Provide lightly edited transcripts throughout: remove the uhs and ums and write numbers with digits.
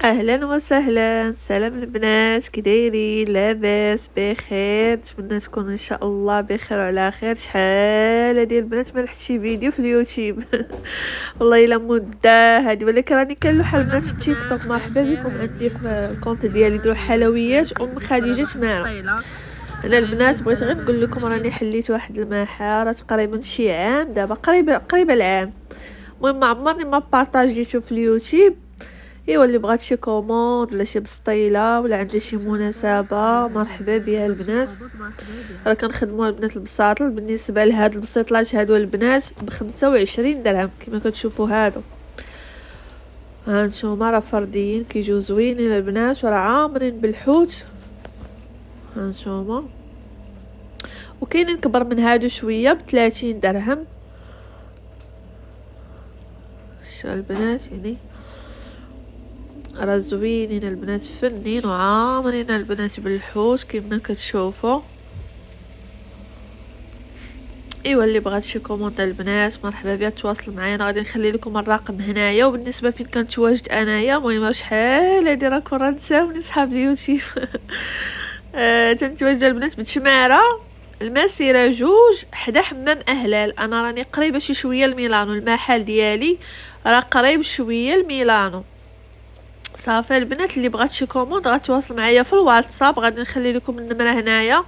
اهلا وسهلا، سلام البنات، كي دايرين؟ لاباس بخير؟ نتمنى تكونوا ان شاء الله بخير وعلى خير. شحال هادي البنات ما لحقت شي فيديو في اليوتيوب. والله الا مده هادي، ولكن راني كنلوح البنات في التيك توك. مرحبا بكم عندي في الكونت ديالي ديروا حلويات خديجه تماره. انا البنات بغيت غير نقول لكم راني حليت واحد المحاره تقريبا شي عام دابا، قريبه العام. المهم ما عمرني ما بارطاجيتو في اليوتيوب. ايوا اللي بغات شي كوموند ولا شي بسطيله ولا عندها شي مناسبه مرحبا بها البنات. راه كنخدموا البنات البساطل. بالنسبه لهاد البسيطلات هادو البنات ب25 درهم كما كتشوفوا. هادو ها نتوما راه فرديين كيجيو زوينين البنات وراه عامرين بالحوت. ها نتوما وكاينين كبر من هادو شويه ب30 درهم. شو البنات يعني راه زوينين البنات، فنين وعامرين البنات بالحوت كما كتشوفوا. ايوا اللي بغات شي كوموند البنات مرحبا بها تواصل معايا، انا غادي نخلي لكم الرقم هنايا. وبالنسبه فين كنتواجد انايا، المهم شحال هادي راكم راه نساوني صحاب اليوتيوب. تنتواجد البنات بتشماره المسيره جوج حدا حمام اهلال. انا راني قريبه شي شويه لميلانو، المحل ديالي راه قريب شويه لميلانو. صافي البنات اللي بغات شي كوموند غتواصل معايا في الواتساب، غادي نخلي لكم النمره هنايا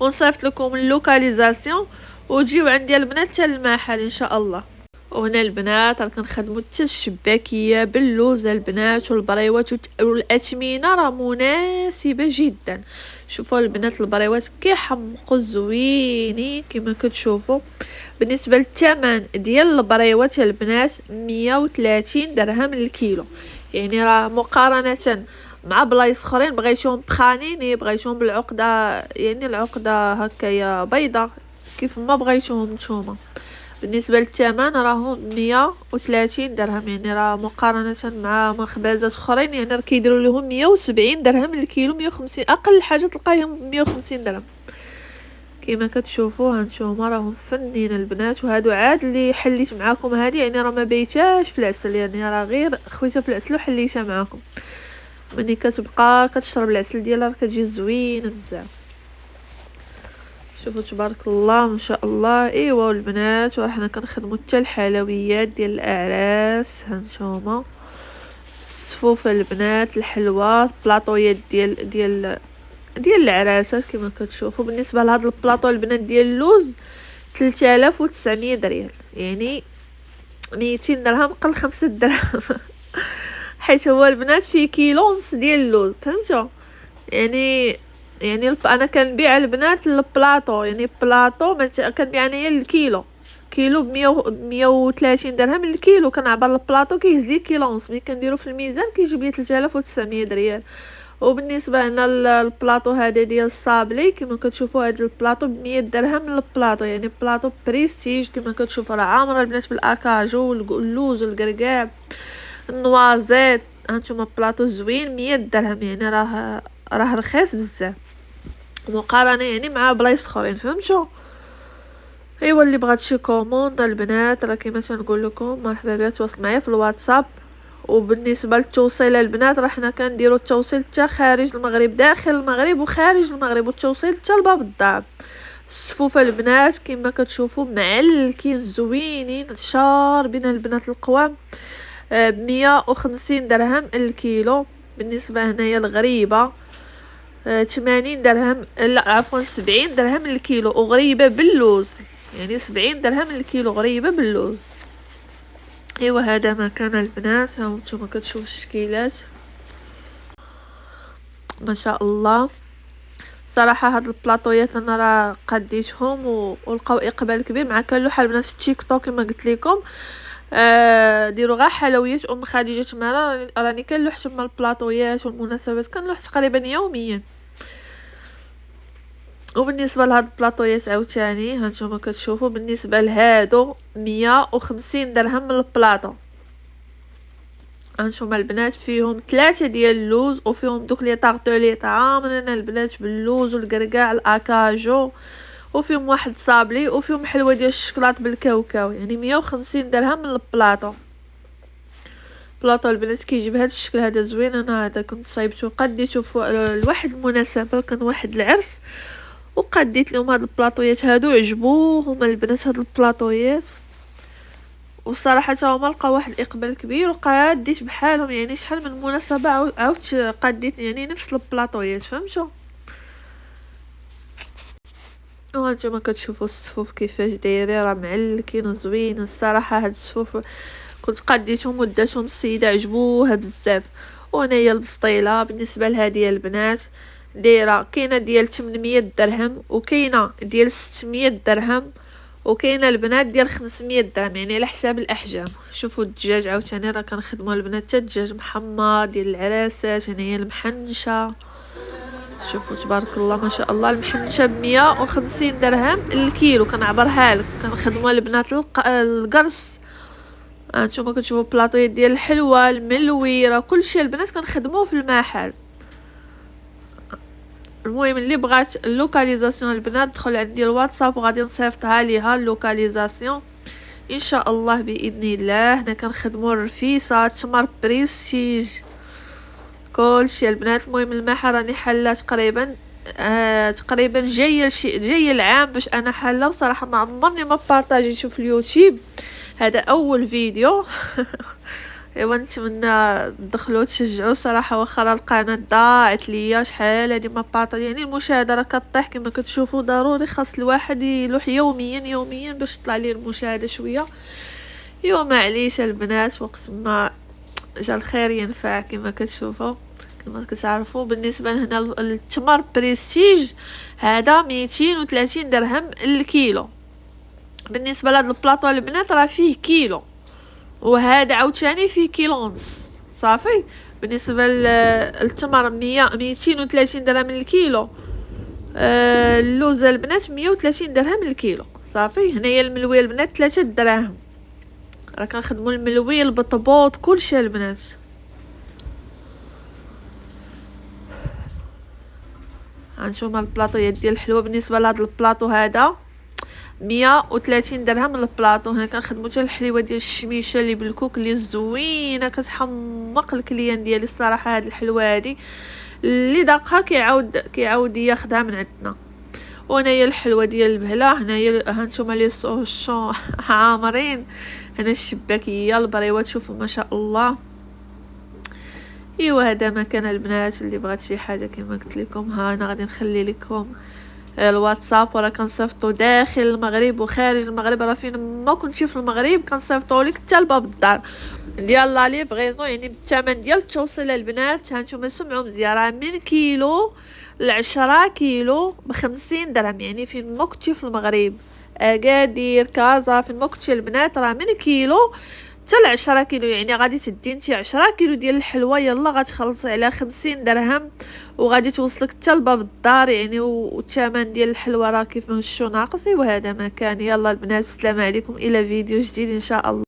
ونصيفط لكم اللوكاليزاسيون وتجيو عندي البنات حتى المحل ان شاء الله. وهنا البنات راه كنخدموا حتى الشباكيه باللوز البنات والبريوات والاثمنه راه مناسبه جدا. شوفوا البنات البريوات كيحمقوا زوينين كما كتشوفوا. بالنسبه للثمن ديال البريوات البنات 130 درهم للكيلو، يعني راه مقارنه مع بلايص اخرين بغيتوهم بخانيني بغيتوهم بالعقده، يعني العقده هكايا بيضه كيف ما بغيتوهم نتوما. بالنسبه للثمن راهم 130 درهم، يعني راه مقارنه مع مخبزات اخرين يعني راه كيديروا لهم 170 درهم للكيلو، 150 اقل حاجه تلقايهم 150 درهم كما كتشوفوا. هانتوما راهم فنين البنات. وهادو عاد اللي حليت معاكم هادي يعني راه ما بيتاش في العسل، يعني راه غير خويتها في العسل وحليتها معاكم. ملي كتبقى كتشرب العسل ديالها راه كتجي زوينه بزاف. شوفوا تبارك الله ما شاء الله. ايوا البنات وراه حنا كنخدموا حتى الحلويات ديال الاعراس. هانتوما الصفوف البنات، الحلوى، بلاطويات ديال العراسات كما كتشوفوا. بالنسبه لهاد البلاطو البنات ديال اللوز 3900 ريال، يعني 200 درهم قل 5 درهم. حيت هو البنات فيه كيلو ونص ديال اللوز، فهمتوا؟ يعني انا كنبيع البنات البلاطو، يعني بلاطو كنبيع انايا الكيلو، كيلو ب130 درهم الكيلو. كنعبر البلاطو كيهز لي كيلو ونص، ملي كنديرو في الميزان كيجيب لي 3900 ريال. وبالنسبه هنا البلاطو هذا ديال الصابلي كما كتشوفوا، هذا البلاطو ب100 درهم البلاطو، يعني بلاطو بريستيج كما كتشوفوا. راه عامره البنات بالاكاجو واللوز والكركاع النوازيت. هانتوما بلاطو زوين 100 درهم، يعني راه رخيص بزاف مقارنه يعني مع بلايص اخرين، فهمتوا؟ ايوا اللي بغات شي كوموند البنات راه كيما تنقول لكم مرحبا بها تواصل معايا في الواتساب. وبالنسبه للتوصيل البنات راه حنا كنديروا التوصيل حتى خارج المغرب، داخل المغرب وخارج المغرب، والتوصيل حتى لباب الدار. الصفوف البنات كما كتشوفوا معلكين زوينين شاربين البنات القوام، ب150 درهم الكيلو. بالنسبه هنايا الغريبه 80 درهم، لا عفوا 70 درهم الكيلو، وغريبه باللوز يعني 70 درهم الكيلو غريبه باللوز. ايوا هذا ما كان البنات. ها نتوما كتشوفوا الشكيلات ما شاء الله. صراحه هاد البلاطويات انا راه قديتهم ولقاو اقبال كبير مع كنلوح البنات في التيك توك كما قلت لكم. ديروا غير حلويات خديجه تماره، راني كنلوح تما البلاطويات والمناسبات، كنلوح تقريبا يوميا. وبالنسبه لهاد البلاطويات عاوتاني هانتوما كتشوفوا، بالنسبه لهادو 150 درهم من البلاطو. هانتوما البنات فيهم 3 ديال اللوز وفيهم دوك لي طارطولي عامرين البنات باللوز والكركاع الاكاجو، وفيهم واحد صابلي، وفيهم حلوه ديال الشكلاط بالكاوكاو، يعني 150 درهم من البلاطو. بلاطو البنات كيجي بهذا الشكل هذا زوين. انا هذا كنت صايبته قديته لواحد المناسبه، كان واحد العرس وقديت لهم هاد البلاطويات هادو، عجبوهم البنات هاد البلاطويات، وصراحه هما لقاو واحد الاقبال كبير وقديت بحالهم. يعني شحال من مناسبه عاودت قديت يعني نفس البلاطويات، فهمتوا؟ وهانتوما كتشوفوا الصفوف كيفاش دايرين، راه معلكين وزوينين الصراحه. هاد الصفوف كنت قديتهم وداتهم السيده عجبوها بزاف. وهنايا البسطيله بالنسبه لهذه البنات دايره، كاينه ديال 800 درهم وكاينه ديال 600 درهم وكاينه البنات ديال 500 درهم، يعني على حساب الاحجام. شوفوا الدجاج عاوتاني راه كنخدموا البنات حتى الدجاج محمر ديال العراسات. هنايا المحنشه، شوفوا تبارك الله ما شاء الله. المحنشه ب150 درهم الكيلو، كنعبرها لك. كنخدموا البنات القرص. هانتوما كتشوفوا بلاطويات ديال الحلوى الملوي، راه كلشي البنات كنخدموه في المحل. المهم اللي بغات اللوكاليزاسيون البنات دخل عندي الواتساب وغادي نصيفطها ليها اللوكاليزاسيون ان شاء الله باذن الله. هنا كنخدموا الرفيسه، تمر بريستيج، كلشي البنات. المهم المحل راني حله تقريبا تقريبا جايه العام باش انا حله. وصراحه ما عمرني ما بارطاجيته في اليوتيوب، هذا اول فيديو. ايوا نتمنى تدخلوا تشجعوا صراحه، واخا القناه ضاعت ليا شحال هادي ما بارطاج. يعني المشاهده راه كطيح كما كتشوفوا، ضروري خاص الواحد يلوح يوميا باش تطلع ليه المشاهده شويه. ايوا معليش البنات، وقت ما جا الخير ينفع كما كتشوفوا كما كتعرفوا. بالنسبه هنا التمر بريستيج هذا 230 درهم الكيلو. بالنسبه لهاد البلاطو البنات راه فيه كيلو، وهذا عاوتاني فيه كيلو ونص صافي. بالنسبه للتمر 230 درهم الكيلو. اللوز البنات 130 درهم الكيلو صافي. هنايا الملويه البنات 3 دراهم، راه كنخدموا الملوي البطبوط كلشي البنات. هانتوما البلاطويات ديال الحلوى. بالنسبه لهاد البلاطو هذا 130 درهم البلاطو. هنا كنخدموا حتى الحليوه ديال الشميشه اللي بالكوك اللي زوينه كتحمق الكليان ديالي الصراحه. هاد الحلوه هادي اللي داقها كيعاود ياخدها من عندنا. وهنايا الحلوه ديال البهله. هنايا هانتوما لي سوشون عامرين. هنا الشباكيه البريوات شوفوا ما شاء الله. ايوا هذا مكان البنات اللي بغات شي حاجه كما قلت لكم. ها انا غادي نخلي لكم الواتساب، وراه كنصيفطو داخل المغرب وخارج المغرب. راه فين ما كنتي في المغرب كنصيفطو لك حتى لباب الدار ديال لا ليفريزون، يعني بالثمن ديال التوصيل البنات. هانتوما سمعوا مزيان، راه من كيلو ل10 كيلو ب50 درهم، يعني فين ما كنتي في المغرب، اكادير، كازا، فين ما كنتي البنات راه من كيلو حتى ل10 كيلو. يعني غادي تدي انت 10 كيلو ديال الحلوى يلا غتخلصي على 50 درهم وغادي توصلك حتى لباب الدار. يعني والثمن ديال الحلوى راه كيف ما شفتوا ناقصي. وهذا مكان. يلا البنات، السلام عليكم، الى فيديو جديد ان شاء الله.